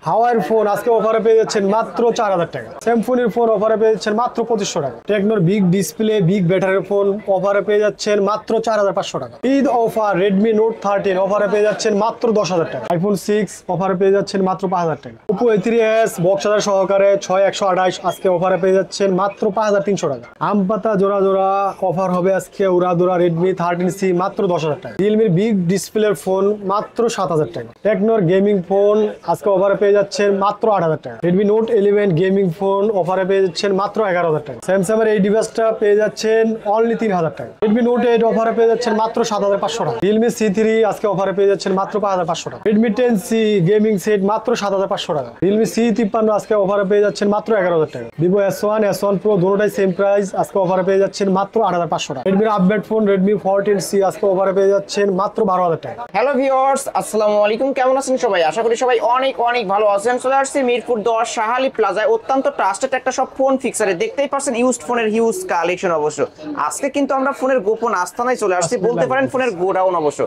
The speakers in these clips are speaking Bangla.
হাওয়ার ফোন আজকে অফারে পেয়ে যাচ্ছেন মাত্র 4000 টাকা। স্যামসুংয়ের ফোন অফারে পেয়ে যাচ্ছেন মাত্র 2500 টাকা। টেকনোর বিগ ডিসপ্লে বিগ ব্যাটারির ফোন অফারে পেয়ে যাচ্ছেন মাত্র 4500 টাকা। ঈদ অফার রেডমি নোট 13 অফারে পেয়ে যাচ্ছেন মাত্র 10000 টাকা। আইফোন 6 অফারে পেয়ে যাচ্ছেন মাত্র 5000 টাকা। Oppo A3s বক্স চার্জার সহকারে 6128 আজকে অফারে পেয়ে যাচ্ছেন মাত্র 5300 টাকা। আম পাতা জোড়া জোড়া অফার হবে আজকে উড়াদুরা রেডমি 13C মাত্র 10000 টাকা। রিয়েলমির বিগ ডিসপ্লের ফোন মাত্র 7000 টাকা। টেকনোর গেমিং ফোন আজকে অফারে পেয়ে যাচ্ছেন মাত্র 8000 টাকা। রেডমি নোট 11 গেমিং ফোন অফারে পেয়ে যাচ্ছেন মাত্র 11000 টাকা। স্যামসাং এর এই ডিভাইসটা পেয়ে যাচ্ছেন অনলি 3000 টাকা। রেডমি নোট 8 অফারে পেয়ে যাচ্ছেন মাত্র 7500 টাকা। রিয়েলমি C3 আজকে অফারে পেয়ে যাচ্ছেন মাত্র 5500 টাকা। রেডমি 10C গেমিং সেট মাত্র 7500 টাকা। রিয়েলমি C53 আজকে অফারে পেয়ে যাচ্ছেন মাত্র 11000 টাকা। ভিভো S1 S1 Pro দুটোটাই সেম প্রাইস আজকে অফারে পেয়ে যাচ্ছেন মাত্র 8500 টাকা। রেডমির আপডেট ফোন রেডমি 14C আজকে অফারে পেয়ে যাচ্ছেন মাত্র 12000 টাকা। হ্যালো ভিউয়ার্স, আসসালামু আলাইকুম। কেমন আছেন সবাই? আশা করি সবাই অনেক অনেক ভালো আছেন। চলে আসছি মিরপুর 10 শাহালি প্লাজায় অত্যন্ত ট্রাস্টেড একটা সব ফোন ফিক্সারে। দেখতেই পাচ্ছেন ইউজড ফোনের হিউজ কালেকশন। অবশ্য আজকে কিন্তু আমরা ফোনের গোপন আস্তানায় চলে আসছি, বলতে পারেন ফোনের গোডাউন। অবশ্য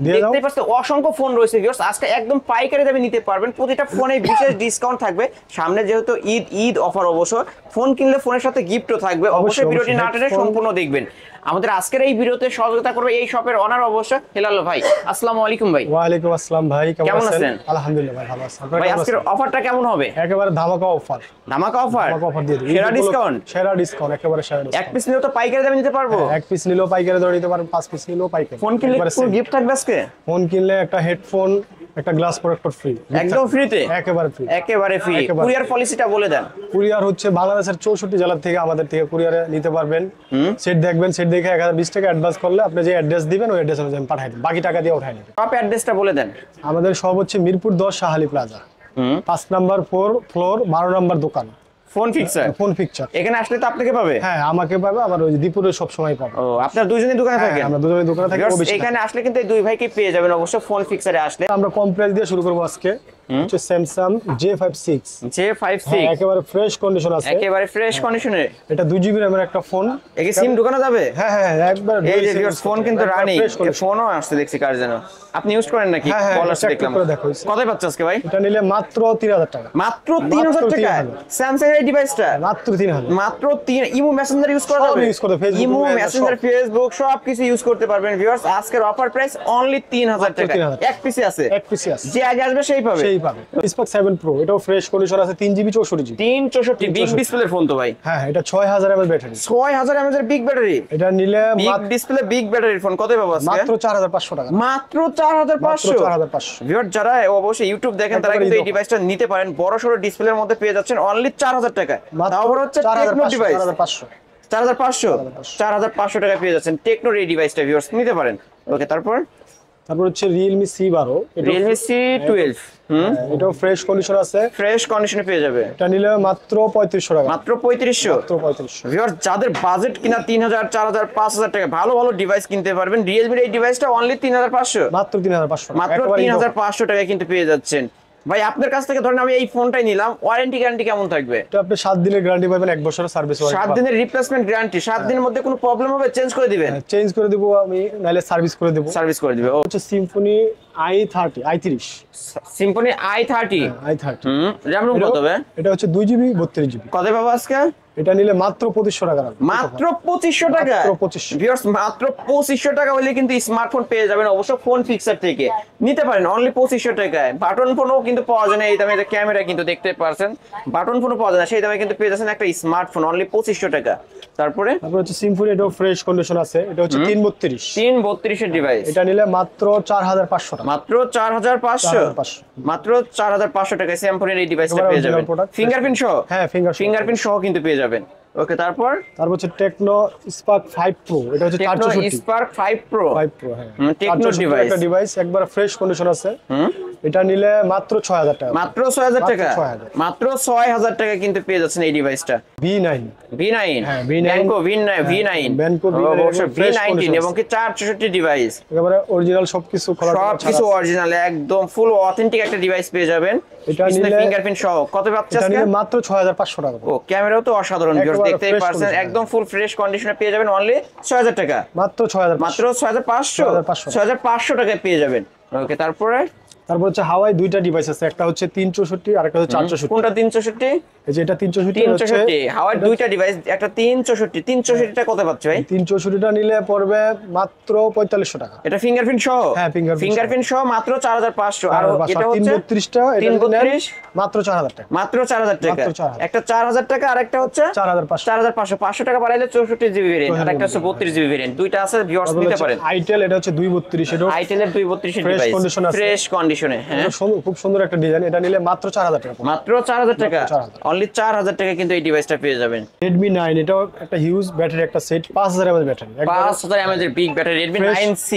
দেখতেই পাচ্ছেন অসংখ্য ফোন রয়েছে ভিউয়ার্স। আজকে একদম পাইকারি দামে নিতে পারবেন, প্রতিটা ফোনে বিশেষ ডিসকাউন্ট থাকবে। সামনে যেহেতু ঈদ অফার, অবশ্য ফোন কিনলে ফোনের সাথে গিফটও থাকবে। অবশ্যই ভিডিওটি না টেনে সম্পূর্ণ দেখবেন। আমাদের আজকের এই ভিডিওতে সহযোগিতা করবে এই শপের অনার অবশ্য হেলাল ভাই। আসসালামু আলাইকুম ভাই। ওয়া আলাইকুম আসসালাম ভাই, কেমন আছেন? আলহামদুলিল্লাহ ভাই, ভালো আছি। ভাই আজকের অফারটা কেমন হবে? একেবারে ধামাকা অফার। ধামাকা অফার, ধামাকা অফার দিয়ে দিই। সেরা ডিসকাউন্ট, সেরা ডিসকাউন্ট, একেবারে সেরা ডিসকাউন্ট। এক পিস নিলেও তো পাইকারি দামে নিতে পারবো। এক পিস নিলেও পাইকারি ধরে নিতে পারেন, 5 পিস নিলেও পাইকারি। ফোন কিনলে পুরো গিফট থাকবে আজকে। ফোন কিনলে একটা হেডফোন, একটা গ্লাস প্রোটেক্টর ফ্রি, একদম ফ্রিতে। একেবারে ফ্রি, একেবারে ফ্রি। কুরিয়ার পলিসিটা বলে দেন। কুরিয়ার হচ্ছে বাংলাদেশের 64 জেলা থেকে আমাদের থেকে কুরিয়ারে নিতে পারবেন। সেট দেখবেন, সেট দেখে 1020 টাকা অ্যাডভান্স করলে আপনি যে অ্যাড্রেস দিবেন ওই অ্যাড্রেস অনুযায়ী পাঠিয়ে দেব, বাকি টাকা দিয়ে উঠাই নেবেন। শপ অ্যাড্রেসটা বলে দেন। আমাদের সব হচ্ছে Mirpur 10 Shahali plaza, 5 number floor 12 number দোকান। Phone fixer, phone fixer. এখানে আসলে তো আপনাকে পাবে। হ্যাঁ, আমাকে পাবে, আবার ওই দীপুরে সব সময় পাবে। ও, আপনারা দুইজনই দোকানে থাকেন? আমরা দুজনেই দোকানে থাকি। এখানে আসলে কিন্তু এই দুই ভাইকে পেয়ে যাবেন অবশ্য ফোন ফিক্সারে আসলে। আমরা কম প্রাইস দিয়ে শুরু করব আজকে। হচ্ছে স্যামসাং J56 একেবারে ফ্রেশ কন্ডিশন আছে, একেবারে ফ্রেশ কন্ডিশনে। এটা 2GB র্যামের একটা ফোন। একে সিম ঢোকানো যাবে? হ্যাঁ হ্যাঁ, একবার এই যে ভিউয়ার্স ফোন কিন্তু রানিং, ফোনও আসছে দেখছি কার যেন। আপনি ইউজ করেন নাকি? কলার দেখলাম। কতই পাচ্ছ আজকে ভাই? এটা নিলে মাত্র 3000 টাকা। মাত্র 3000 টাকা স্যামসাং এর এই ডিভাইসটা মাত্র 3000। মাত্র 3। ইমো মেসেঞ্জার ইউজ করা যাবে? ইউজ করতে, ফেসবুক, ইমো মেসেঞ্জার, ফেসবুক সব কিছু ইউজ করতে পারবেন ভিউয়ার্স। আজকের অফার প্রাইস অনলি 3000 টাকা। এক পিসে আছে, এক পিসে আছে। যে আগে আসবে সেই পাবে, সেই পাবে। Spark 7 Pro এটাও ফ্রেশ কন্ডিশন আছে, 3GB 64GB। 364 বিগ ডিসপ্লের ফোন তো ভাই। হ্যাঁ, এটা 6000 mAh ব্যাটারি। 6000 mAh এর বিগ ব্যাটারি। এটা নিলে বিগ ডিসপ্লে বিগ ব্যাটারির ফোন কতই পাবো আজকে? মাত্র 4500 টাকা। মাত্র 4500। 4500। ভিউয়ার যারা অবশ্যই ইউটিউব দেখেন তারা কিন্তু এই ডিভাইসটা নিতে পারেন। বড় সরো ডিসপ্লের মধ্যে পেয়ে যাচ্ছেন অনলি 4000 টাকা। তাও আবার হচ্ছে টেকনো ডিভাইস। 4500 4500 টাকা পেয়ে যাচ্ছেন টেকনোর এই ডিভাইসটা ভিউয়ার্স নিতে পারেন। ওকে, তারপর হচ্ছে Realme C12। Realme C12 এটাও ফ্রেশ কন্ডিশন আছে, ফ্রেশ কন্ডিশনে পেয়ে যাবে। এটা নিলে মাত্র 3500 টাকা। মাত্র 3500। মাত্র 3500। ভিউয়ার্স যাদের বাজেট কিনা 3000 4000 5000 টাকা ভালো ভালো ডিভাইস কিনতে পারবেন। Realme এই ডিভাইসটা অনলি 3500। মাত্র 3500। মাত্র 3500 টাকায় কিন্তু পেয়ে যাচ্ছেন। ভাই আপনার কাছ থেকে ধরেন আমি এই ফোনটাই নিলাম, ওয়ারেন্টি গ্যারান্টি কেমন থাকবে? এটা আপনি 7 দিনের গ্যারান্টি পাবেন, 1 বছরের সার্ভিস ওয়ারেন্টি। 7 দিনের রিপ্লেসমেন্ট গ্যারান্টি। 7 দিনের মধ্যে কোনো প্রবলেম হবে চেঞ্জ করে দিবেন? চেঞ্জ করে দেব আমি, নাইলে সার্ভিস করে দেব। সার্ভিস করে দিবে। হচ্ছে Symphony i30 Symphony i30। i30 RAM room কত হবে? এটা হচ্ছে 2GB 32GB। কত পাবো আজকে? এটা নিলে মাত্র 2500 টাকা। মাত্র 2500 টাকা। মাত্র 2500। ভিউয়ার্স মাত্র 2500 টাকা হলে কিন্তু স্মার্টফোন পেয়ে যাবেন অবশ্য ফোন ফিক্সার থেকে নিতে পারেন অনলি 2500 টাকায়। বাটন ফোনও কিন্তু পাওয়া যায় না এই দামে। এটা ক্যামেরা কিন্তু দেখতে পারছেন, বাটন ফোনও পাওয়া যায় না সেই দামে কিন্তু পেয়ে যাচ্ছেন একটা স্মার্টফোন অনলি 2500 টাকা। তারপরে হচ্ছে Symphony, এটাও ফ্রেশ কন্ডিশন আছে, এটা হচ্ছে 332 এর ডিভাইস। এটা নিলে মাত্র 4500 টাকা। মাত্র 4500। মাত্র 4500 টাকায় Symphony এই ডিভাইসটা পেয়ে যাবেন ফিঙ্গারপ্রিন্ট সহ। হ্যাঁ, ফিঙ্গারপ্রিন্ট সহ কিন্তু পেয়ে যাবেন। ওকে, তারপর হচ্ছে টেকনো Spark 5 Pro। এটা হচ্ছে 464 Spark 5 Pro। হ্যাঁ, টেকনো ডিভাইস। একটা ডিভাইস একবার ফ্রেশ কন্ডিশন আছে। এটা নিলে মাত্র 6000 টাকা। মাত্র 6000 টাকা। মাত্র 6000 টাকা কিন্তু পেয়ে যাচ্ছেন এই ডিভাইসটা। V9 হ্যাঁ, Banco V19 এবং কি 464 ডিভাইস। একেবারে অরিজিনাল সবকিছু খোলা, সবকিছু অরিজিনাল, একদম ফুল অথেন্টিক একটা ডিভাইস পেয়ে যাবেন। এটা নিলে ফিঙ্গারপ্রিন্ট সহ কত পাচ্ছেন আজকে? এটা নিলে মাত্র 6500 টাকা। ও, ক্যামেরাও তো অসাধারণ ভিউয়ার্স দেখতেই পারছেন, একদম ফুল ফ্রেশ কন্ডিশনে পেয়ে যাবেন অনলি 6000 টাকা। মাত্র 6500। মাত্র 6500 টাকায় পেয়ে যাবেন। ওকে, তারপরে তারপর হচ্ছে হাওয়াই দুইটা ডিভাইস আছে, একটা হচ্ছে 364 আর একটা হচ্ছে 464। কোনটা 364? এই যে এটা 364 হচ্ছে 364 হাওয়ার দুইটা ডিভাইস, একটা 364টা কত পাচ্ছ ভাই? 364টা নিলে পড়বে মাত্র 4500 টাকা। এটা ফিঙ্গারপ্রিন্ট সহ? হ্যাঁ, ফিঙ্গারপ্রিন্ট সহ মাত্র 4500। আর এটা হচ্ছে 332টা, এটা 332 মাত্র 4000 টাকা। মাত্র 4000 টাকা। মাত্র 4000 একটা 4000 টাকা আর একটা হচ্ছে 4500। 500 টাকা বাড়াইলে 64 জিবি ভেরিয়েন্ট, আর একটা হচ্ছে 32 জিবি ভেরিয়েন্ট। দুইটা আছে, ভিউয়ার্স নিতে পারেন। আইটেল এটা হচ্ছে 232, এটা আইটেলের 232 এর ফ্রেশ ডিভাইস, কন্ডিশন আছে, ফ্রেশ কন্ডিশনে। হ্যাঁ, খুব সুন্দর একটা ডিজাইন। এটা নিলে মাত্র 4000 টাকা। মাত্র 4000 টাকা, 4000 অনলি 4000 টাকা কিন্তু এই ডিভাইসটা পেয়ে যাবেন। Redmi 9 এটাও একটা হিউজ ব্যাটারি, একটা সেট 5000 mAh ব্যাটারি, 5000 mAh এর big battery, Redmi Fresh 9C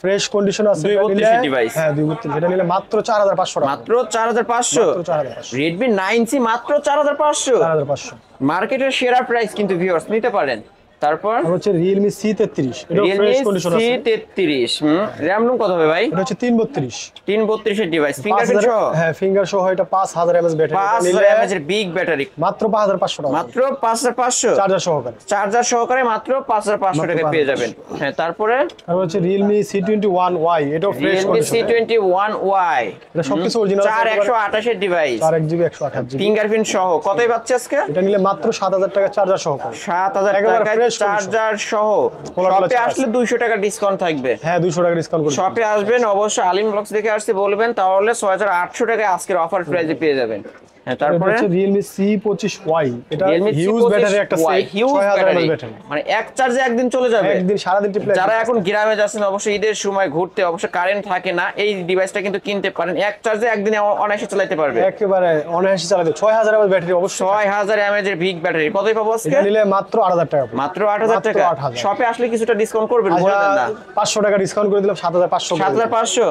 fresh condition আছে। 232 এর ডিভাইস। হ্যাঁ 232, এটা নিলে মাত্র 4500 টাকা। মাত্র 4500। মাত্র 4500। Redmi 9C মাত্র 4500। 4500। মার্কেটের সেরা প্রাইস কিন্তু, ভিউয়ার্স নিতে পারেন। তারপর আর হচ্ছে Realme C33, এটা ফ্রেশ কন্ডিশন আছে। C33 র‍্যাম রুম কত হবে ভাই? এটা হচ্ছে 332। 332 এর ডিভাইস, ফিঙ্গারপ্রিন্ট সহ? হ্যাঁ, ফিঙ্গার সহ। এটা 5000 mAh ব্যাটারি, 5000 mAh এর বিগ ব্যাটারি, মাত্র 5500 টাকা। মাত্র 5500। চার্জার সহকারে। চার্জার সহকারে মাত্র 5500 টাকা পেয়ে যাবেন। হ্যাঁ, তারপরে আর হচ্ছে Realme C21Y, এটাও ফ্রেশ Realme কন্ডিশন। C21Y, এটা সবকিছু অরিজিনাল আছে। 4128 এর ডিভাইস, 4GB 128GB। ফিঙ্গারপ্রিন্ট সহ। কতই পাচ্ছে আজকে? এটা নিলে মাত্র 7000 টাকা, চার্জার সহকারে। 7000 একেবারে টাকায় fresh condition। চার্জার সহ। কোলার শপে চার্জ। আসলে 200 টাকা ডিসকাউন্ট থাকবে। হ্যাঁ, 200 টাকা ডিসকাউন্ট করে। শপে আসবেন অবশ্যই, আলিম ব্লগস দেখে আসতে বলবেন, তাহলে 6800 টাকায় আজকের অফার প্রাইসে পেয়ে যাবেন। হ্যাঁ, তারপরে হচ্ছে Realme C25Y, এটা Realme হিউজ C25Y, ব্যাটারি, একটা set, huge 6000 battery, mAh battery. মানে এক চার্জে একদিন চলে যাবে। একদিন সারাদিন টিপলে। যারা এখন গ্রামে যাচ্ছেন, অবশ্যই ঈদের সময় ঘুরতে, অবশ্যই কারেন্ট থাকে না, এই ডিভাইসটা কিন্তু কিনতে পারেন। এক চার্জে একদিনে অনায়াসে চালাতে পারবে, একেবারে অনায়াসে চালাতে। 6000 mAh ব্যাটারি অবশ্যই। 6000 mAh এর বিগ ব্যাটারি। কতই পাবো আজকে? এটা নিলে মাত্র 8000 টাকা। মাত্র 8000 টাকা। 8000। শপে আসলে কিছুটা ডিসকাউন্ট করবেন, বলে দেন না। 500 টাকা ডিসকাউন্ট করে দিলাম, 7500। 7500।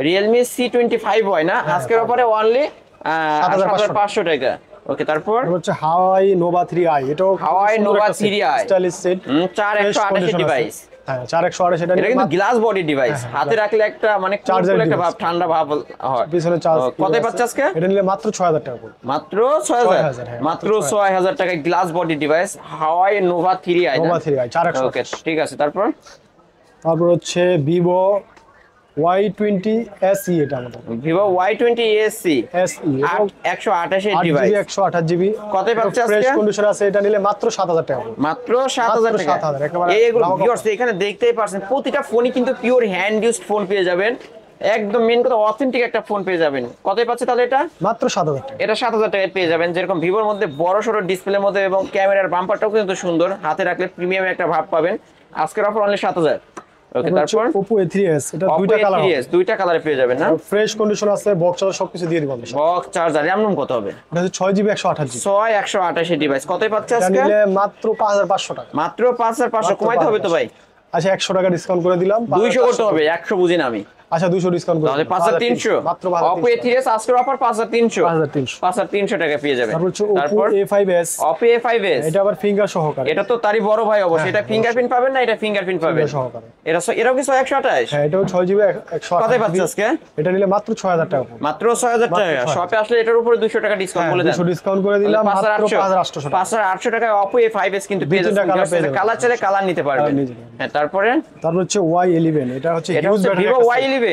Realme C25Y না, আজকের অফারে অনলি 7500 টাকা। ওকে, তারপর হচ্ছে Huawei Nova 3i, এটাও Huawei Nova 3i stylish set, 4128 device. হ্যাঁ 4128। এটা এটা কিন্তু গ্লাস বডি ডিভাইস, হ্যাঁ, হাতে রাখলে একটা মানে চার্জার একটা ভাব, ঠান্ডা ভাব হয়। পিছনে চার্জ। কতই পাচ্ছে আজকে? এটা নিলে মাত্র 6000 টাকা পড়বে। মাত্র 6000। 6000, হ্যাঁ, মাত্র 6000 টাকায় glass body device Huawei Nova 3i। Nova 3i 4128। ওকে, ঠিক আছে। তারপর তারপর হচ্ছে Vivo Y20 SE, এটা আমাদের Vivo Y20 SE, SE, 128 এর 8GB ডিভাইস। 128GB। কতই পাচ্ছে আজকে? ফ্রেশ কন্ডিশন আছে, এটা নিলে মাত্র 7000 টাকা পড়বে। মাত্র 7000 টাকা। 7000, একেবারে এইগুলো গ্রাহক ভিউয়ার্স এখানে দেখতেই পারছেন, প্রতিটা ফোনই কিন্তু পিওর হ্যান্ড ইউজড ফোন পেয়ে যাবেন। একদম মেন কথা, অথেন্টিক একটা ফোন পেয়ে যাবেন। কতই পাচ্ছে তাহলে এটা? মাত্র 7000 টাকা। এটা 7000 টাকায় পেয়ে যাবেন। যেরকম ভিভোর মধ্যে বড় সড়ো ডিসপ্লের মধ্যে এবং ক্যামেরার বাম্পারটাও কিন্তু সুন্দর, হাতে রাখলে প্রিমিয়াম একটা ভাব পাবেন। আজকের অফার অনলি 7000। ওকে, তারপর Oppo A3s, এটা দুইটা কালার, দুইটা কালারে পেয়ে যাবেন না? ফ্রেশ কন্ডিশন আছে, বক্স চার্জার সবকিছু দিয়ে দিব আমরা। বক্স চার্জার, র‍্যাম রুম কত হবে? এটা হচ্ছে 6GB 128GB। 6128 এর ডিভাইস। কতই পাচ্ছে এটা আজকে? নিলে মাত্র 5500 টাকা। মাত্র 5500। কমাইতে হবে তো ভাই। আচ্ছা 100 টাকা ডিসকাউন্ট করে দিলাম। 200 করতে হবে, 100 বুঝিনি আমি। আচ্ছা 200 ডিসকাউন্ট করে তাহলে দিলাম। 5300। মাত্র Oppo A3s আজকের অফার 5300। 5300। 5300 টাকা পেয়ে যাবেন। তারপর হচ্ছে তারপর Oppo A5s, Oppo A5s, এটা আবার ফিঙ্গার সহকারে। এটা তো তারই বড় ভাই অবশ্যই। এটা হ্যাঁ, ফিঙ্গারপ্রিন্ট পাবেন না? এটা ফিঙ্গারপ্রিন্ট পাবেন ফিঙ্গার সহকারে। এটাও কি 128? হ্যাঁ, এটাও 6GB কতই পাচ্ছে 128GB। আজকে? এটা নিলে মাত্র 6000 টাকা পড়বে। মাত্র 6000 টাকা। 6000 শপে আসলে এটার উপরে 200 টাকা ডিসকাউন্ট বলে দেন। 200 ডিসকাউন্ট করে দিলাম, মাত্র 5800 টাকা। 5800 টাকায় Oppo A5s কিন্তু পেয়ে তিনটা যাচ্ছেন। কালার পেয়ে যাবেন। কালার চাইলে কালার নিতে পারবেন। নিতে পারবেন। হ্যাঁ, তারপরে তারপর হচ্ছে Y11, এটা হচ্ছে এটা হিউজ হচ্ছে battery. Vivo Y11।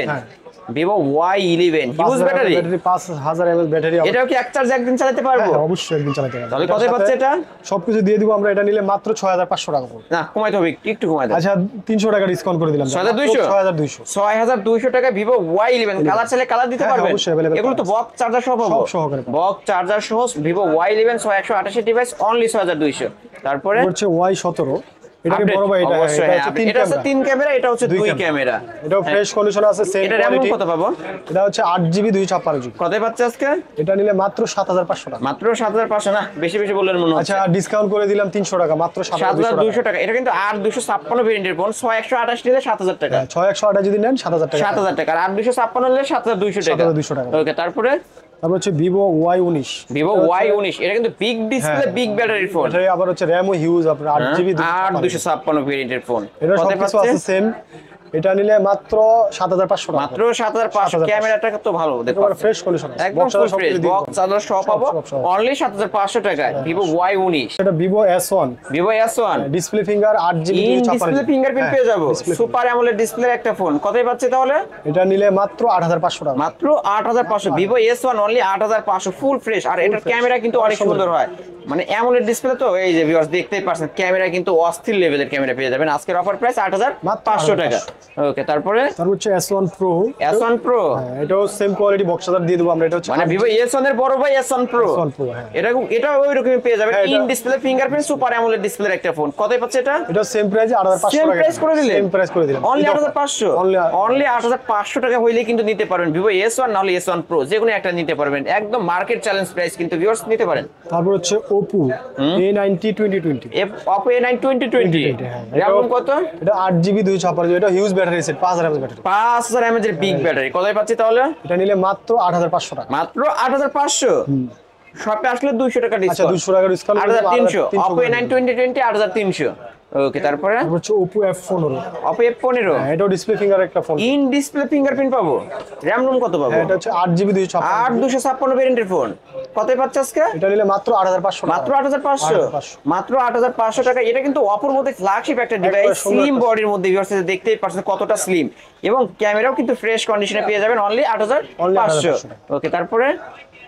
Vivo Y11 huge battery. 5000 mAh battery. এটাও কি এক চার্জ একদিন চালাতে পারবো? হ্যাঁ, অবশ্যই একদিন চালাতে পারবেন। তাহলে কতই পাচ্ছে এটা? সবকিছু দিয়ে দিব আমরা, এটা নিলে মাত্র 6500 টাকা পড়বে। না, কমাইতে হবে, একটু কমাই দেন। আচ্ছা 300 টাকা ডিসকাউন্ট করে দিলাম। 6200? 6200। 6200 টাকা Vivo Y11। কালার চাইলে কালার দিতে হ্যাঁ, পারবেন। অবশ্যই available এগুলো তো বক্স চার্জার সহ পাবো। সব সহকারে পাবো। বক্স চার্জার সহ Vivo Y11 128 ডিভাইস অনলি 6200। তারপরে হচ্ছে Y17, এটাকে বড় ভাই, এটা অবশ্যই, এটা হ্যাঁ, হচ্ছে 3 এটা হচ্ছে ক্যামেরা। 3 ক্যামেরা, এটা হচ্ছে 2 ক্যামেরা। ক্যামেরা। এটাও ফ্রেশ কন্ডিশন আছে, সেম এটা র‍্যাম কোয়ালিটি। কত পাবো? এটা হচ্ছে 8GB 256GB। কতই পাচ্ছে আজকে? এটা নিলে মাত্র 7500 টাকা। মাত্র 7500। না, বেশি বেশি বললেন মনে হচ্ছে। আচ্ছা ডিসকাউন্ট করে দিলাম 300 টাকা, মাত্র 7200 7200 টাকা। এটা কিন্তু 8256 ভেরিয়েন্টের ফোন, 6128 নিলে 7000 টাকা। 6128 যদি নেন 7000 টাকা। 7000 টাকা। আর 8256 নিলে 7200 টাকা। 7200 টাকা। ওকে, তারপরে তারপর হচ্ছে Vivo Y19। Vivo Y19, এটা কিন্তু বিগ ডিসপ্লে, বিগ ব্যাটারির ফোন। এটা আবার হচ্ছে র‍্যামও হিউজ, আপনার 8GB 8256 ভেরিয়েন্টের ফোন। এটা কত সবকিছু পাচ্ছে? আছে সেম। এটা নিলে মাত্র 7500 টাকা। মাত্র 7500। ক্যামেরাটা তো ভালো দেখো, একেবারে ফ্রেশ কন্ডিশন আছে, একদম ফুল ফ্রেশ, বক্স চার্জার সহ পাবো সব। অনলি 7500 টাকায়। Vivo Y19, এটা Vivo S1, Vivo S1 display finger 8GB in display fingerprint পেয়ে যাবো, সুপার অ্যামোলেড ডিসপ্লে একটা ফোন। কতই পাচ্ছে তাহলে? এটা নিলে মাত্র 8500 টাকা। মাত্র 8500। Vivo S1 only 8500, full fresh. আর এটার ক্যামেরা কিন্তু অনেক সুন্দর হয়, মানে অ্যামোলেড ডিসপ্লে তো। এই যে ভিউয়ার্স দেখতেই পাচ্ছেন, ক্যামেরা কিন্তু অস্থির লেভেলের ক্যামেরা পেয়ে যাবেন। আজকের অফার প্রাইস 8500 টাকা। ওকে, তারপরে তারপর হচ্ছে S1 Pro। S1 Pro, এটাও সেম কোয়ালিটি বক্স চার্জার দিয়ে দেবো আমরা। এটা হচ্ছে মানে Vivo S1 এর বড় ভাই S1 Pro। S1 Pro, হ্যাঁ। এটা ওই রকমই পেয়ে যাবেন, হ্যাঁ, এটা- in display fingerprint super AMOLED ডিসপ্লের একটা ফোন। কতই পাচ্ছে এটা? এটা সেম প্রাইস 8500 সেম টাকা। প্রাইস করে দিলেন? সেম প্রাইস করে দিলাম। অনলি এটা 8500। Only- অনলি 8500 টাকা হইলে কিন্তু নিতে পারবেন Vivo S1 না হলে S1 Pro, যে কোনো একটা নিতে পারবেন। একদম মার্কেট চ্যালেঞ্জ প্রাইস কিন্তু ভিউয়ার্স, নিতে পারেন। তারপর হচ্ছে Oppo A90 2020। Oppo A9 2020, হ্যাঁ। RAM কত? এটা 8GB 256, এটা huge battery set, 5000 mAh battery. 5000 mAh এর বিগ ব্যাটারি। কতই পাচ্ছি তাহলে? এটা নিলে মাত্র 8500 টাকা। মাত্র 8500। শপে আসলে 200 টাকা আচ্ছা, ডিসকাউন্ট, 200 টাকা ডিসকাউন্ট 8300। Oppo A9 2020 8300। ওকে, তারপরে তারপর হচ্ছে Oppo F15। Oppo F15, এটাও ডিসপ্লে ফিঙ্গার একটা ফোন। ইন ডিসপ্লে ফিঙ্গারপ্রিন্ট পাবো। RAM রুম কত পাবো? এটা হচ্ছে 8GB 256। 8256 ভেরিয়েন্টের ফোন। কতই পাচ্ছে আজকে? এটা নিলে মাত্র 8500 টাকা। মাত্র 8500। 8500 মাত্র 8500 টাকা। এটা কিন্তু অপর মধ্যে ফ্ল্যাগশিপ একটা ডিভাইস, একবার সুন্দর স্লিম একটা- বডির মধ্যে ভিউয়ার্স দেখতেই পাচ্ছেন কতটা স্লিম, এবং ক্যামেরাও কিন্তু ফ্রেশ কন্ডিশনে পেয়ে যাবেন অনলি 8500। ওকে, তারপরে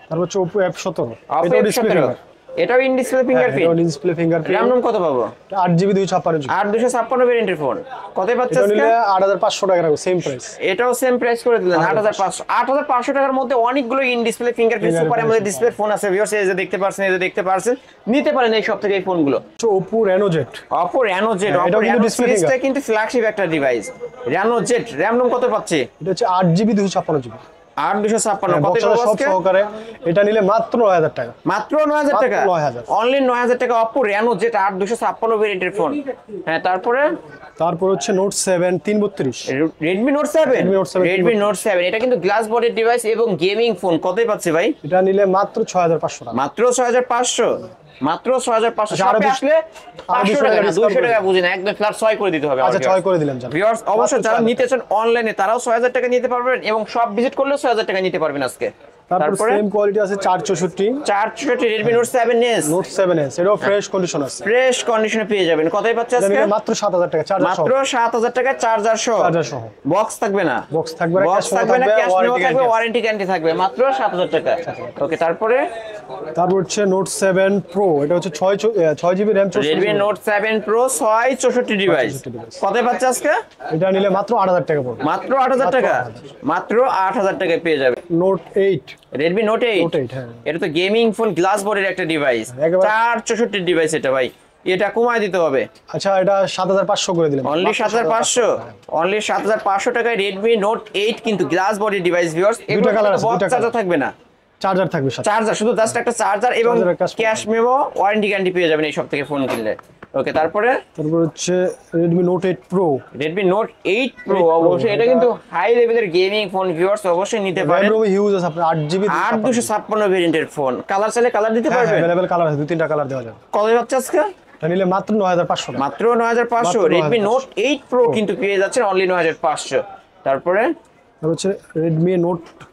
তারপর হচ্ছে Oppo F17। Oppo এটাও ডিসপ্লে F17, ফিঙ্গার। এটাও ইন ডিসপ্লে ফিঙ্গারপ্রিন্ট। এটাও ডিসপ্লে ফিঙ্গারপ্রিন্ট। RAM রুম কত পাবো? 8GB 256। 8256 ভেরিয়েন্টের ফোন। কতই পাচ্ছে এটা আজকে? নিলে 8500 টাকা রাখবো, সেম প্রাইস। এটাও সেম প্রাইস করে দিলেন 8500। 8500 টাকার মধ্যে অনেকগুলো in display fingerprint super AMOLED display phone আছে ভিউয়ার্স, এই যে দেখতে পাচ্ছেন, নিতে পারেন এই সব থেকে এই ফোনগুলো। হচ্ছে Oppo Reno Z। Oppo Reno Z, হ্যাঁ, Oppo এটাও কিন্তু Reno display সিরিজটা finger। কিন্তু ফ্ল্যাগশিপ একটা device. Reno Z RAM room কত পাচ্ছে? এটা হচ্ছে 8GB 256। 8256। কত বক্স পাবো সব আজকে? সহকারে এটা নিলে মাত্র 9000 টাকা। মাত্র 9000 টাকা। মাত্র 9000। অনলি 9000 টাকা Oppo Reno Z 8256 ভেরিয়েন্টের ফোন। হ্যাঁ, তারপরে তারপর হচ্ছে Note 7 332। Redmi Note 7। Redmi Note 7, Redmi Note 7 এটা কিন্তু গ্লাস বডির ডিভাইস এবং গেমিং ফোন। কতই পাচ্ছে ভাই? এটা নিলে মাত্র 6500 টাকা। মাত্র 6500। মাত্র 6500। আচ্ছা, আরো শপে 200 আসলে 500 টাকা না, 200 টাকা বুঝি না, একদম ফ্ল্যাট 6 করে দিতে হবে। আচ্ছা, 6 করে দিলাম জান। ভিউয়ার্স অবশ্যই মাত্র যারা 6000 নিতে চান অনলাইনে, তারাও 6000 টাকা নিতে পারবেন, এবং সব ভিজিট করলেও 6000 টাকা নিতে পারবেন আজকে। তারপর তারপরে সেম কোয়ালিটি আছে 464 464 Redmi Note 7s Note 7s, এটাও ফ্রেশ কন্ডিশন আছে। ফ্রেশ কন্ডিশনে পেয়ে যাবেন। কতই পাচ্ছে এটা আজকে? নিলে মাত্র 7000 টাকা, চার্জার সহ। মাত্র 7000 টাকা, চার্জার সহ। চার্জার সহ। বক্স থাকবে না, বক্স থাকবে না, বক্স ক্যাশ থাকবে না, ক্যাশ মেমো থাকবে, ওয়ারেন্টি। ওয়ারেন্টি গ্যারান্টি থাকবে। মাত্র 7000 টাকা। ওকে, তারপরে তারপর হচ্ছে Note 7 Pro, এটা হচ্ছে 6GB RAM 64GB। Redmi Note 7 Pro 664 device. 664 device। কতই পাচ্ছে আজকে? এটা নিলে মাত্র 8000 টাকা পড়বে। মাত্র 8000 টাকা। মাত্র 8000 টাকায় পেয়ে যাবে Note 8। Redmi Note 8। Note 8, হ্যাঁ। এটা তো গেমিং ফোন, গ্লাস বডির একটা ডিভাইস, একেবারে- 464 ডিভাইস এটা ভাই। এটা কমায় দিতে হবে, আচ্ছা, এটা 7500 করে দিলাম। অনলি মাত্র 7500। অনলি 7500 টাকায় Redmi Note 8 কিন্তু গ্লাস বডি ডিভাইস ভিউয়ার্স। দুইটা কালার আছে, বক্স দুইটা চার্জার কালার। থাকবে না, চার্জার থাকবে সাথে। চার্জার, শুধু জাস্ট একটা চার্জার এবং চার্জারের কাজ ক্যাশ মেমো, ওয়ারেন্টি গ্যারান্টি পেয়ে যাবেন এই সব থেকে ফোন কিনলে। ওকে, তারপরে তারপর হচ্ছে Redmi Note 8 Pro। Redmi Note 8 Pro 8 Pro, অবশ্যই এটা এটা- কিন্তু হাই লেভেলের গেমিং ফোন ভিউয়ার্স, অবশ্যই নিতে পারেন। RAM হিউজ আছে আপনার 8GB 8256 ভেরিয়েন্টের ফোন। কালার চাইলে কালার দিতে পারবেন। अवेलेबल কালার আছে, 2-3টা কালার দেওয়া যাবে। কত যাচ্ছে আজকে? এটা নিলে মাত্র 9500 টাকা। মাত্র 9500। মাত্র Redmi 9500 Note 8 Pro কিন্তু পেয়ে যাচ্ছেন অনলি 9500। তারপরে তারপর হচ্ছে Redmi Note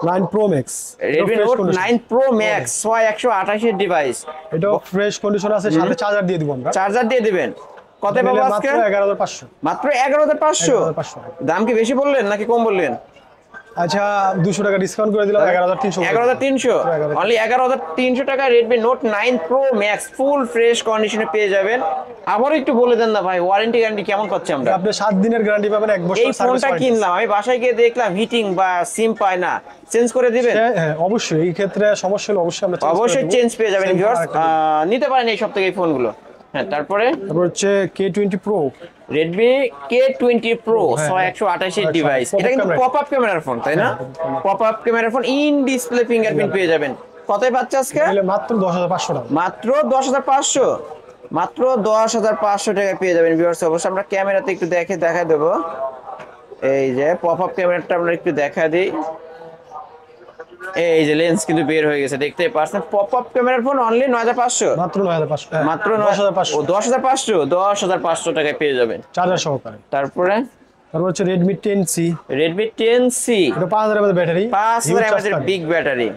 9 Pro Max। Redmi Note 9 Pro Max 6128 এর ডিভাইস। এটাও ফ্রেশ কন্ডিশন আছে, সাথে চার্জার দিয়ে দিব আমরা। চার্জার দিয়ে দিবেন। কত এটা পাবো নিলে আজকে? মাত্র 11500। মাত্র 11500। 11500। দাম কি বেশি বললেন নাকি কম বললেন? আচ্ছা, 200 টাকা ডিসকাউন্ট করে দিলাম, 11300। 11300। অনলি 11300 টাকা Redmi Note 9 Pro Max full fresh কন্ডিশনে পেয়ে যাবেন। আবার একটু বলে দেন না ভাই, ওয়ারেন্টি গ্যারান্টি কেমন পাচ্ছি আমরা? আপনি 7 দিনের গ্যারান্টি পাবেন, 1 বছর এই ফোনটা কিনলাম, আমি বাসায় গিয়ে দেখলাম হিটিং বা সিম পায় না, চেঞ্জ করে দিবেন? হ্যাঁ, অবশ্যই এই ক্ষেত্রে সমস্যা হলে অবশ্যই আমরা অবশ্যই চেঞ্জ পেয়ে যাবেন ভিউয়ার্স, নিতে পারেন এই সব থেকে এই ফোনগুলো। হ্যাঁ, তারপরে তারপর হচ্ছে K20 Pro। Redmi K20 Pro হ্যাঁ, 6128 এর 128 ডিভাইস। এটা কিন্তু camera। পপ আপ ক্যামেরার ফোন, তাই না? পপ আপ ক্যামেরার ফোন, ইন ডিসপ্লে ফিঙ্গারপ্রিন্ট পেয়ে যাবেন। কতই পাচ্ছে আজকে? নিলে মাত্র 10500 টাকা। মাত্র 10500। মাত্র 10500 টাকায় পেয়ে যাবেন ভিউয়ার্স। অবশ্যই আমরা ক্যামেরাতে একটু দেখা দেবো। এই যে পপ আপ ক্যামেরাটা আমরা একটু দেখা দিই। এই যে লেন্স কিন্তু বের হয়ে গেছে, দেখতেই পাচ্ছেন। পপ আপ ক্যামেরার ফোন অনলি 9500। মাত্র 9500। মাত্র 10500। 10500 টাকায় পেয়ে যাবেন চার্জার সহকারে। তারপরে তারপর হচ্ছে রেডমি 10C, রেডমি 10C এটা 5000 mAh battery, 5000 mAh big battery.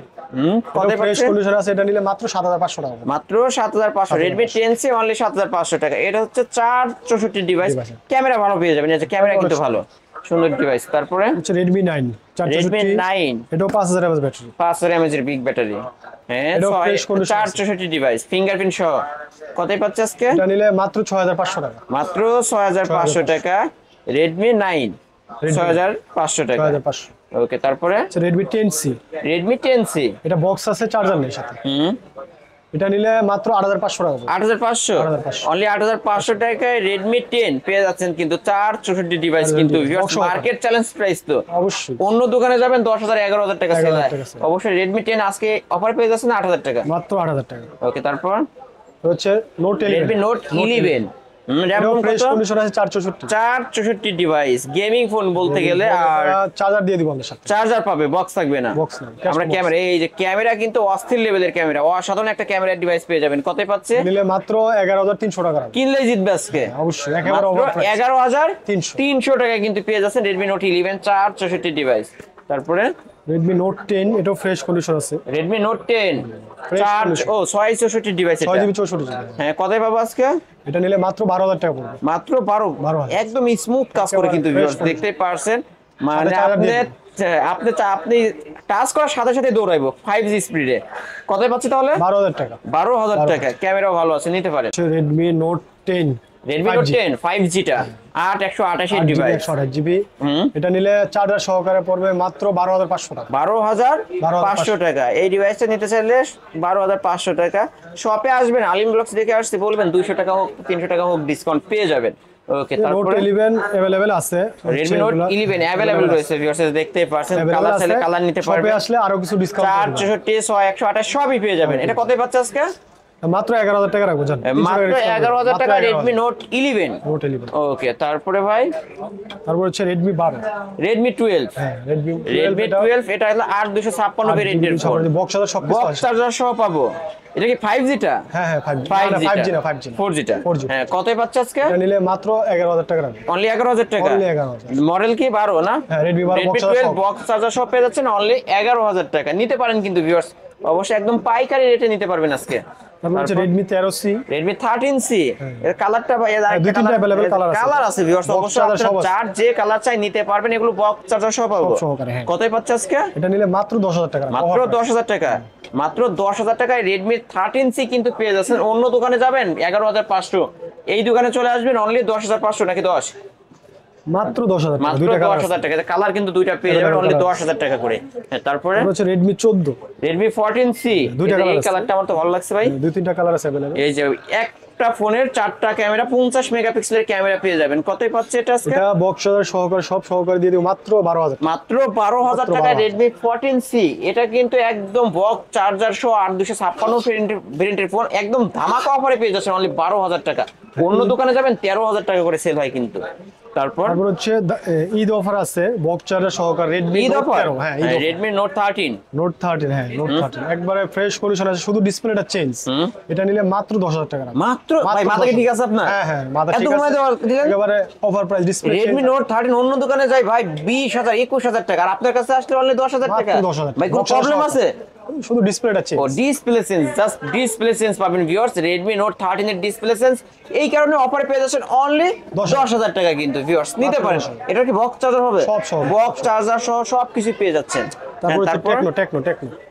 কত ফ্রেশ পাচ্ছে? কন্ডিশন আছে, এটা নিলে মাত্র 7500 টাকা। মাত্র 7500। রেডমি 10C অনলি 7500 টাকা। এটা হচ্ছে 464 ডিভাইস, ক্যামেরা ভালো পেয়ে যাবেন, এই যে ক্যামেরা কিন্তু ভালো, সুন্দর ডিভাইস। তারপরে হচ্ছে রেডমি 9 রেডমি 464, 9 এটাও 5000 mAh ব্যাটারি, 5000 mAh এর বিগ ব্যাটারি। হ্যাঁ, এটাও fresh condition 464 ডিভাইস, ফিঙ্গারপ্রিন্ট সহ। কতই পাচ্ছে আজকে? এটা নিলে মাত্র 6500 টাকা। মাত্র 6500 টাকা। রেডমি 9 6500 টাকা। 6500। ওকে, তারপরে আচ্ছা রেডমি 10C, রেডমি 10C এটা বক্স আছে, চার্জার নেই সাথে, এটা নিলে মাত্র 8500 টাকা পড়বে। 8500, 8500 অনলি 8500 টাকায় রেডমি 10 পেয়ে যাচ্ছেন কিন্তু 464 ডিভাইস কিন্তু মার্কেট চ্যালেঞ্জ প্রাইস তো। অবশ্যই অন্য দোকানে যাবেন 10000 11000 টাকা সেল 11,000 হয়, টাকা sell। অবশ্যই রেডমি 10 আজকে অফার পেয়ে যাচ্ছেন 8000 টাকা। মাত্র 8000 টাকা। ওকে, তারপর হচ্ছে নোট 11, রেডমি নোট 11 র‍্যাম এটাও ফ্রেশ কত? কন্ডিশন আছে, 464। 464 ডিভাইস, গেমিং ফোন বলতে গেলে। আর চার্জার দিয়ে দিব আমাদের সাথে, চার্জার পাবে, বক্স থাকবে না। বক্স না, আমরা ক্যামেরা, এই যে ক্যামেরা কিন্তু অস্থির লেভেলের ক্যামেরা, অসাধারণ একটা ক্যামেরার ডিভাইস পেয়ে যাবেন। কত পাচ্ছে? নিলে মাত্র 11300 টাকা রাখবো। কিনলে জিতবে আজকে। অবশ্যই একেবারে মাত্র ওভার প্রাইস, 11300 টাকায় কিন্তু পেয়ে যাচ্ছেন রেডমি নোট 11 464 ডিভাইস। তারপরে রেডমি নোট 10, এটাও ফ্রেশ কন্ডিশন আছে, Redmi note 10 Fresh 664 device. 6GB 64GB। হ্যাঁ, কতই পাবো আজকে? এটা নিলে মাত্র 12000 টাকা পড়বে। মাত্র 12। একদম স্মুথ কাজ করে কিন্তু fresh ভিউয়ার্স, condition। দেখতেই পারছেন। মানে সাথে charger আপনি দিয়ে আপনি টাচ করার সাথে সাথে দৌড়াইবো 5G স্পিডে। কতই পাচ্ছি তাহলে? 12000 টাকা। 12000 টাকা। ক্যামেরাও ভালো আছে, নিতে পারেন। Redmi note 10, Redmi note 10 5G টা 8128 ডিভাইস, 128GB, এটা নিলে চার্জার সহকারে পড়বে মাত্র 12500 টাকা। 12500 টাকা। এই ডিভাইসটা নিতে চাইলে 12500 টাকা। শপে আসবেন, আলিম ব্লগস দেখে আসতে বলবেন, 200 টাকা হোক 300 টাকা হোক ডিসকাউন্ট পেয়ে যাবেন। ওকে, নোট তারপরে 11 अवेलेबल আছে, রেডমি নোট 11 अवेलेबल রয়েছে ভিউয়ার্স, দেখতেই পারছেন। কালার চাইলে কালার নিতে শপে পারবেন। আসলে আরো কিছু ডিসকাউন্ট 464 100 128 সবই পেয়ে যাবেন। এটা কতই পাচ্ছে আজকে? মাত্র 11000 টাকা রাখবো জান, মাত্র 11000 টাকা রেডমি নোট 11। নোট 11। ওকে, তারপরে ভাই তারপর হচ্ছে রেডমি 12, রেডমি 12। হ্যাঁ রেডমি রেডমি 12 এটা হলো 8256 ভেরিয়েন্টের ফোন, বক্স চার্জার সব কিছু বক্স আছে। চার্জার সহ পাবো। এটা কি 5G টা? হ্যাঁ হ্যাঁ 5G, 5G না টা 5G না 4G টা। 4G। হ্যাঁ, কতই পাচ্ছে আজকে? এটা নিলে মাত্র 11000 টাকা রাখবো। অনলি 11000 টাকা। Only 11000। মডেল কি 12 না? হ্যাঁ Redmi 12 Redmi box charger 12 box charger সহ পেয়ে যাচ্ছেন অনলি 11000 টাকা। নিতে পারেন কিন্তু ভিউয়ার্স, অবশ্যই একদম পাইকারি রেটে নিতে পারবেন আজকে। তারপর হচ্ছে রেডমি 13C, রেডমি 13C এর কালারটা ভাই, দুই তিনটা available color আছে। কালার আছে ভিউয়ার্স, Box অবশ্যই charger সব আপনারা আছে। যার যে কালার চাই নিতে পারবেন। এগুলো বক্স চার্জার সহ পাবো। সব সহকারে, হ্যাঁ। কতই পাচ্ছে আজকে? এটা নিলে মাত্র 10000 টাকা রাখবো। মাত্র 10000 টাকা। মাত্র 10000 টাকায় রেডমি 13C কিন্তু পেয়ে যাচ্ছেন। অন্য দোকানে যাবেন 11500, এই দোকানে চলে আসবেন অনলি 10500 নাকি 10? মাত্র 10000 টাকা, মাত্র দুইটা কালার 10000 টাকা। কালার কিন্তু দুইটা পেয়ে যাবেন অনলি 10000 টাকা করে। হ্যাঁ, তারপরে হচ্ছে রেডমি 14, রেডমি 14C, দুইটা এই কালার আছে। কালারটা আমার তো ভালো লাগছে ভাই। দুই তিনটা কালার আছে अवेलेबल। এই যে একটা ফোনের 4টা ক্যামেরা, 50 মেগাপিক্সেলের ক্যামেরা পেয়ে যাবেন। কতই পাচ্ছে এটা আজকে? এটা বক্স চার্জার সহকারে সব সহকারে দিয়ে দিব মাত্র 12000 টাকা। মাত্র 12000 টাকা রেডমি 14C। এটা কিন্তু একদম বক্স চার্জার সহ 8256 ভেরিয়েন্টের ফোন, একদম ধামাকা অফারে পেয়ে যাচ্ছেন অনলি 12000 টাকা। অন্য দোকানে যাবেন 13000 টাকা করে সেল হয় কিন্তু। তারপর হচ্ছে ঈদ অফার আছে, বক্স চার্জার সহকারে রেডমি ঈদ নোট অফার, 13, হ্যাঁ ঈদ রেডমি নোট 13। নোট 13, হ্যাঁ নোট 13 একবারে ফ্রেশ কন্ডিশন আছে, শুধু ডিসপ্লেটা চেঞ্জ। এটা নিলে মাত্র 10000 টাকা রাখবো। মাত্র ভাই, মাথা কি ঠিক আছে আপনার? হ্যাঁ হ্যাঁ মাথা এত ঠিক কমায় আছে, দেওয়ার দিলেন? একেবারে offer price display Redmi Note 13 অন্য দোকানে যাই ভাই 20000 21000 টাকা, আর আপনার কাছে আসলে অনলি 10000 টাকা। মাত্র 10,000 ভাই কোনো প্রবলেম আছে? শুধু ডিসপ্লেটা চেঞ্জ। ও display change, just display change পাবেন ভিউয়ার্স। রেডমি নোট 13 এর ডিসপ্লে চেঞ্জ এই কারণে অফারে পেয়ে যাচ্ছেন অনলি 10000 টাকা কিন্তু ভিউয়ার্স, নিতে পারেন। এটা কি বক্স চার্জার হবে? সব সব। বক্স চার্জার সহ সব কিছু পেয়ে যাচ্ছেন। তারপর হচ্ছে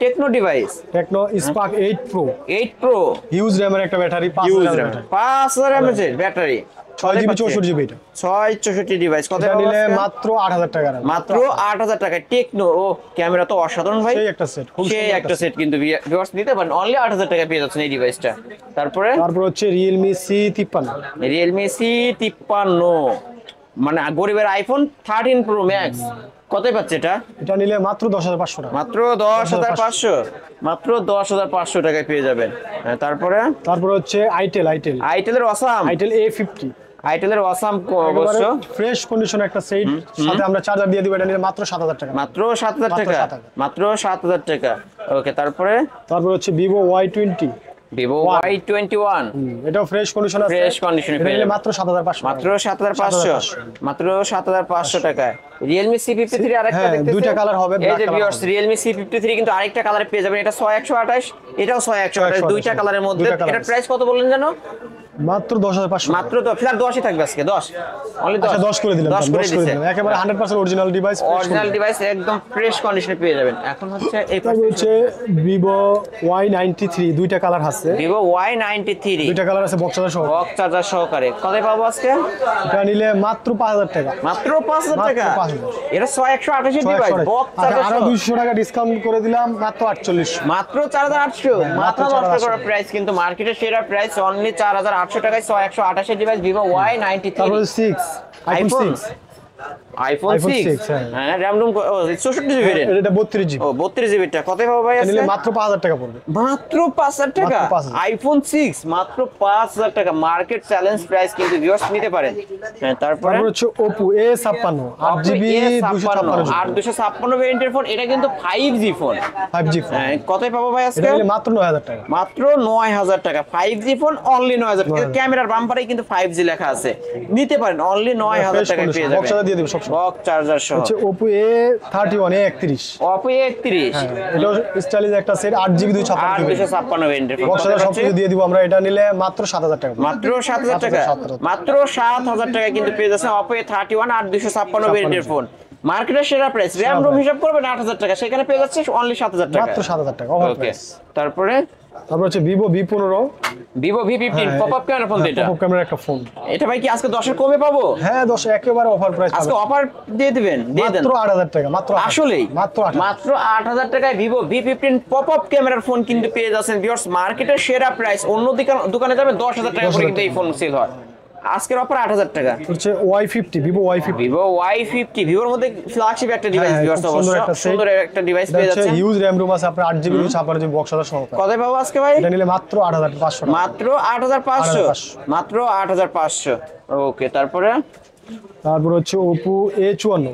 Tecno device, Tecno Spark 8 pro, 8 pro, huge র‍্যামের একটা ব্যাটারি, 5000 mAh এর ব্যাটারি, 6GB 64GB, এটা 664 ডিভাইস। কত এটা নিলে মাত্র 8000 টাকা রাখবো। মাত্র 8000 টাকা। টেকনো, ও ক্যামেরা তো অসাধারণ ভাই, সেই একটা সেট, খুব সেই সুন্দর একটা সেট কিন্তু ভিউয়ার্স নিতে পারেন অনলি 8000 টাকা পেয়ে যাচ্ছেন এই ডিভাইসটা। তারপর হচ্ছে Realme C53, Realme C53, মানে গরিবের আইফোন 13 প্রো ম্যাক্স। কতই পাচ্ছে এটা? এটা নিলে মাত্র 10500 টাকা। মাত্র 10500, মাত্র 10500 টাকায় পেয়ে যাবেন। হ্যাঁ, তারপরে হচ্ছে আইটেলের অসাম, আইটেল A50, আইটেলের অসাম অবশ্য ফ্রেশ কন্ডিশন একটা সেট, সাথে আমরা চার্জার দিয়ে দিব। এটা নিলে মাত্র 7000 টাকা। মাত্র 7000 টাকা, মাত্র 7000 টাকা। ওকে, তারপরে হচ্ছে Vivo Y20, ভিভো Y21 এটাও ফ্রেশ কন্ডিশন আছে, ফ্রেশ কন্ডিশনে পেয়ে যাবেন মাত্র 7500, মাত্র 7500, মাত্র 7500 টাকায়। Realme C53 আরেকটা হ্যাঁ, দেখতেছেন, দুইটা কালার হবে, এই black যে color ভিউয়ার্স হবে। Realme C53 কিন্তু আরেকটা কালারে পেয়ে যাবেন, এটা 6128, এটাও 6128, দুইটা কালারের মধ্যে। দুইটা colour এটা আছে। প্রাইস কত বললেন জানো? মাত্র 10500, মাত্র তো ফ্ল্যাট 10ই থাকবে আজকে, 10 অনলি 10। আচ্ছা 10 করে দিলাম, 10 করে দিছে, একেবারে 100% অরিজিনাল ডিভাইস, অরিজিনাল ডিভাইস একদম ফ্রেশ কন্ডিশনে পেয়ে যাবেন। এখন হচ্ছে এই তারপর হচ্ছে Vivo Y93, দুইটা কালার আছে, Vivo Y93 দুইটা কালার আছে, বক্স সহ। বক্স চার্জার সহকারে কত পাবো আজকে? এটা নিলে মাত্র 5000 টাকা, মাত্র 5000 টাকা। 5000। এটা 6128 এর ডিভাইস, বক্স চার্জার আরো সহ। 200 টাকা ডিসকাউন্ট করে দিলাম, মাত্র 4800। মাত্র 4800, মাত্র 4800 নষ্ট করা প্রাইস, কিন্তু মার্কেটের সেরা প্রাইস অনলি 4800 টাকায় 6128 এর ডিভাইস Vivo Y93। তারপর 6 আইফোন 6, আইফোন iPhone 6 6, হ্যাঁ। হ্যাঁ, RAM ROM 64 জিবি ভেরিয়েন্ট, এটা 32 জিবি, ও 32 জিবি টা কত পাবো ভাই আজকে? নিলে মাত্র 5000 টাকা পড়বে। মাত্র 5000 টাকা, মাত্র 5000 আইফোন 6 মাত্র 5000 টাকা, মার্কেট চ্যালেঞ্জ প্রাইস, কিন্তু ভিউয়ার্স নিতে পারেন। হ্যাঁ, তারপরে তারপর হচ্ছে Oppo A56 8GB 256 আর 256 ভেরিয়েন্টের ফোন, এটা কিন্তু 5G ফোন। 5G ফোন, হ্যাঁ, কতই পাবো ভাই আজকে? এটা নিলে মাত্র 9000 টাকা। মাত্র 9000 টাকা, 5G ফোন অনলি 9000 টাকা। ক্যামেরার বাম্পারে কিন্তু 5G লেখা আছে, নিতে পারেন অনলি 9000 টাকায় পেয়ে যাবেন। বক্স চার্জার দিয়ে দেব সব সময়। বক্স চার্জার সহ হচ্ছে Oppo A31 A31, Oppo A31 এটা স্টাইলিশ একটা সেট 8GB 256 256 ভেরিয়েন্টের ফোন, বক্স চার্জার সবকিছু দিয়ে দিব আমরা। এটা নিলে মাত্র 7000 টাকা, মাত্র 7000 টাকা, মাত্র 7000 টাকা কিন্তু পেয়ে যাচ্ছে Oppo A31 আর 256 ভেরিয়েন্টের ফোন। মার্কেটের সেরা প্রাইস, RAM ROM হিসাব করবেন 8000 টাকা, সেখানে পেয়ে যাচ্ছে অনলি 7000 টাকা, মাত্র 7000 টাকা অফার ওকে। প্রাইস। তারপরে তারপর হচ্ছে Vivo V15, Vivo V15 popup camera phone, এটা পপআপ ক্যামেরা একটা ফোন। এটা ভাই কি আজকে 10 এর কমে পাবো? হ্যাঁ 10 একেবারে অফার প্রাইস আজকে অফার দিয়ে দিবেন, দিয়ে দেন মাত্র 8000 টাকা, মাত্র 8000 আসলেই মাত্র 8000। মাত্র 8000 টাকায় Vivo V15 পপআপ ক্যামেরার ফোন কিন্তু পেয়ে যাচ্ছেন ভিউয়ার্স, মার্কেটের সেরা প্রাইস। অন্য দোকানে যাবেন 10000 টাকা করে কিন্তু এই ফোন সেল হয়, আজকের অফার 8000 টাকা। হচ্ছে Y50, Vivo Y50, Vivo Y50 ভিভোর মধ্যে ফ্ল্যাগশিপ একটা ডিভাইস, হ্যাঁ, ভিউয়ার্স খুব অবশ্য সুন্দর একটা set। সুন্দর একটা ডিভাইস এটা পেয়ে হচ্ছে যাচ্ছেন। হিউজ RAM ROM আছে, আপনার 8GB 256GB বক্স চার্জার সহ। কত পাবো আজকে ভাই? এটা নিলে মাত্র 8500 টাকা, মাত্র 8500, 8500 মাত্র 8500, ওকে। তারপরে তারপর হচ্ছে Oppo A54,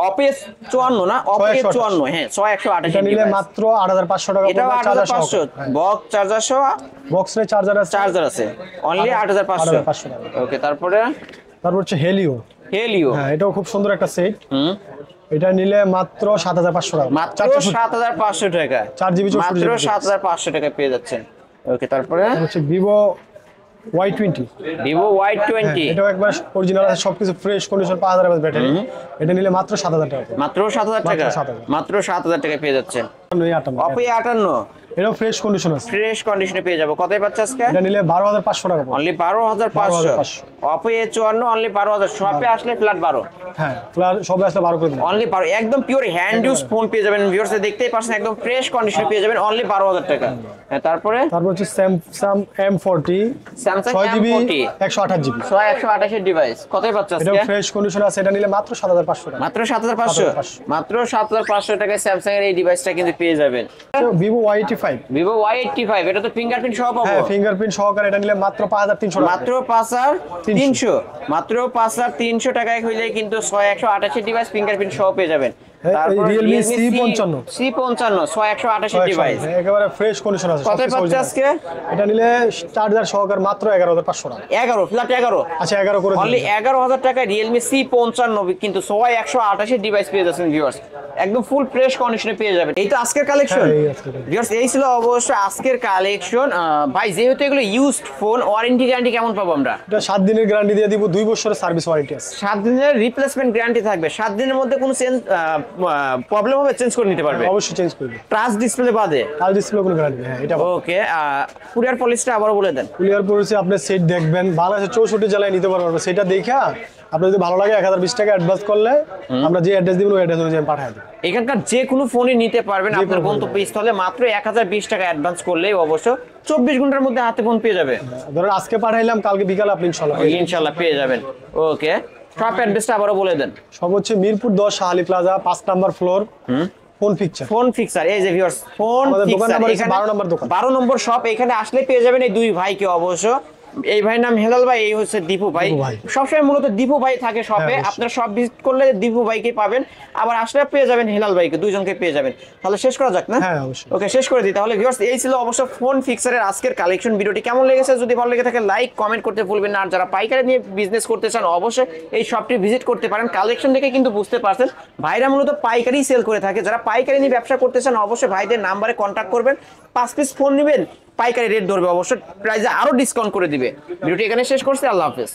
Oppo A54 না, Oppo A54, হ্যাঁ 6128 এটা নিলে মাত্র 8500 টাকা, এটাও 8500, বক্স চার্জার সহ, বক্স রে চার্জার আছে, চার্জার আছে, অনলি 8500, 8500 টাকা। ওকে। তারপরে তারপর হচ্ছে Helio, হেলিও, হ্যাঁ এটাও খুব সুন্দর একটা সেট, হুম, এটা নিলে মাত্র 7500 টাকা, মাত্র 7500 টাকা, 4GB মাত্র 7500 টাকা পেয়ে যাচ্ছেন, ওকে। তারপরে হচ্ছে Vivo Y20, Vivo Y20 এটাও একবার অরিজিনাল আছে, সবকিছু ফ্রেশ কন্ডিশন, 5000 mAh ব্যাটারি, এটা নিলে মাত্র 7000 টাকা, মাত্র 7000 টাকা, মাত্র 7000 মাত্র 7000 টাকা পেয়ে যাচ্ছেন। 58, Oppo A58 এটাও ফ্রেশ কন্ডিশন আছে, ফ্রেশ কন্ডিশনে পেয়ে যাবো, কতই পাচ্ছে আজকে? এটা নিলে 12500 টাকা পড়বে। অনলি 12500, 12500 Oppo A54 অনলি 12000, শপে আসলে ফ্ল্যাট 12, হ্যাঁ ফ্ল্যাট সবে আসলে 12 করে দিন। অনলি 12, একদম পিওর হ্যান্ড ইউজ ফোন পেয়ে যাবেন ভিউয়ার্স, দেখতেই পাচ্ছেন একদম ফ্রেশ কন্ডিশনে পেয়ে যাবেন অনলি 12000 টাকা। হ্যাঁ, তারপরে তারপর হচ্ছে Samsung M40, Samsung 6GB M40 128GB, 128 এর ডিভাইস, কতই পাচ্ছে এটাও আজকে? ফ্রেশ কন্ডিশন আছে, এটা নিলে মাত্র 7500 টাকা। মাত্র 7500, 7500 মাত্র 7500 টাকায় স্যামসাং এর এই ডিভাইসটা কিন্তু পেয়ে যাবেন। Vivo Y85, Vivo Y85, এটা তো ফিঙ্গারপ্রিন্ট সহ পাবো, হ্যাঁ ফিঙ্গারপ্রিন্ট সহকারে, এটা নিলে মাত্র 5300 টাকা, মাত্র 5300, মাত্র 5300 টাকায় হইলে কিন্তু 6128 এর ডিভাইস ফিঙ্গারপ্রিন্ট সহ পেয়ে যাবেন। হ্যাঁ, তারপর Realme C55, C55 6128 এর ডিভাইস, হ্যাঁ, একেবারে ফ্রেশ কন্ডিশন আছে, কতই সবকিছু পাচ্ছে original। আজকে? এটা নিলে চার্জার সহকারে মাত্র 11500 টাকা, 11 ফ্ল্যাট 11, আচ্ছা 11 করে অনলি দিন। 11000 টাকায় Realme C55 কিন্তু 128 এর ডিভাইস পেয়ে যাচ্ছেন ভিউয়ার্স, একদম ফুল ফ্রেশ কন্ডিশনে পেয়ে যাবেন। এই তো আজকের কালেকশন হ্যাঁ, এই আজকের collection। ভিউয়ার্স, এই ছিল অবশ্য আজকের কালেকশন। ভাই যেহেতু এগুলো ইউজড ফোন, ওয়ারেন্টি গ্যারান্টি কেমন পাবো আমরা? এটা 7 দিনের গ্যারান্টি দিয়ে দিব, 2 বছরের সার্ভিস ওয়ারেন্টি আছে, 7 দিনের রিপ্লেসমেন্ট গ্যারান্টি থাকবে, 7 দিনের মধ্যে কোনো চেঞ্জ প্রবলেম হবে চেঞ্জ করে নিতে পারবে, অবশ্যই চেঞ্জ করে দিন। টাচ ডিসপ্লে বাদে। কাল ডিসপ্লে কোনো গ্যারান্টি, হ্যাঁ এটা ওকে, কুরিয়ার পলিসিটা আবারও বলে দেন। ক্লিয়ার করেছি, আপনি সেট দেখবেন, বাংলাদেশের 64 জেলায় নিতে পারবেন, সেটা দেখা আপনার যদি ভালো লাগে 1020 টাকা অ্যাডভান্স করলে আমরা যে অ্যাড্রেস দিবেন ওই অ্যাড্রেস অনুযায়ী আমি পাঠিয়ে দেব। এখানকার যে কোনো ফোনই নিতে পারবেন যে কোনো আপনার ফোন। গন্তব্যস্থলে, মাত্র 1020 টাকা অ্যাডভান্স করলেই অবশ্য 24 ঘন্টার মধ্যে হাতে ফোন পেয়ে যাবে, ধরেন আজকে পাঠাইলাম, কালকে বিকালে আপনি ইনশাআল্লাহ পেয়ে যাবেন। ইনশাআল্লাহ পেয়ে যাবেন। ওকে, শপ অ্যাড্রেসটা আবারও বলে দেন। সব হচ্ছে Mirpur 10 Shahali plaza 5 number floor, phone picture. Phone fixer, এই যে ভিউয়ার্স ফোন আমাদের দোকান ফিক্সার, নাম্বার হচ্ছে এখানে 12 নম্বর দোকান। 12 নম্বর শপ, এখানে আসলে পেয়ে যাবেন এই দুই ভাইকে অবশ্য। এই ভাইয়ের নাম হেলাল ভাই, এই হচ্ছে দীপু ভাই। দীপু ভাই। সবসময় মূলত দীপু ভাই থাকে শপে, অবশ্যই। আপনারা সব ভিজিট করলে দীপু ভাইকে পাবেন, আবার আসলে পেয়ে যাবেন হেলাল ভাইকে, দুইজনকে পেয়ে যাবেন। তাহলে শেষ করা যাক না? হ্যাঁ, অবশ্যই। ওকে, শেষ করে দিই তাহলে। ভিউয়ার্স, এই ছিল অবশ্য ফোন ফিক্সারের আজকের কালেকশন। ভিডিওটি কেমন লেগেছে, যদি ভালো লেগে থাকে লাইক কমেন্ট করতে ভুলবেন না। আর যারা পাইকারি নিয়ে বিজনেস করতে চান অবশ্যই এই শপটি ভিজিট করতে পারেন। কালেকশন দেখে কিন্তু বুঝতে পারছেন ভাইরা মূলত পাইকারি সেল করে থাকে। যারা পাইকারি নিয়ে ব্যবসা করতে চান অবশ্যই ভাইদের নাম্বারে কন্ট্যাক্ট করবেন। 5 পিস ফোন নেবেন, পাইকারি রেট ধরবে, অবশ্যই প্রাইসে আরো ডিসকাউন্ট করে দিবে। ভিডিওটি এখানে শেষ করছি, আল্লাহ হাফেজ।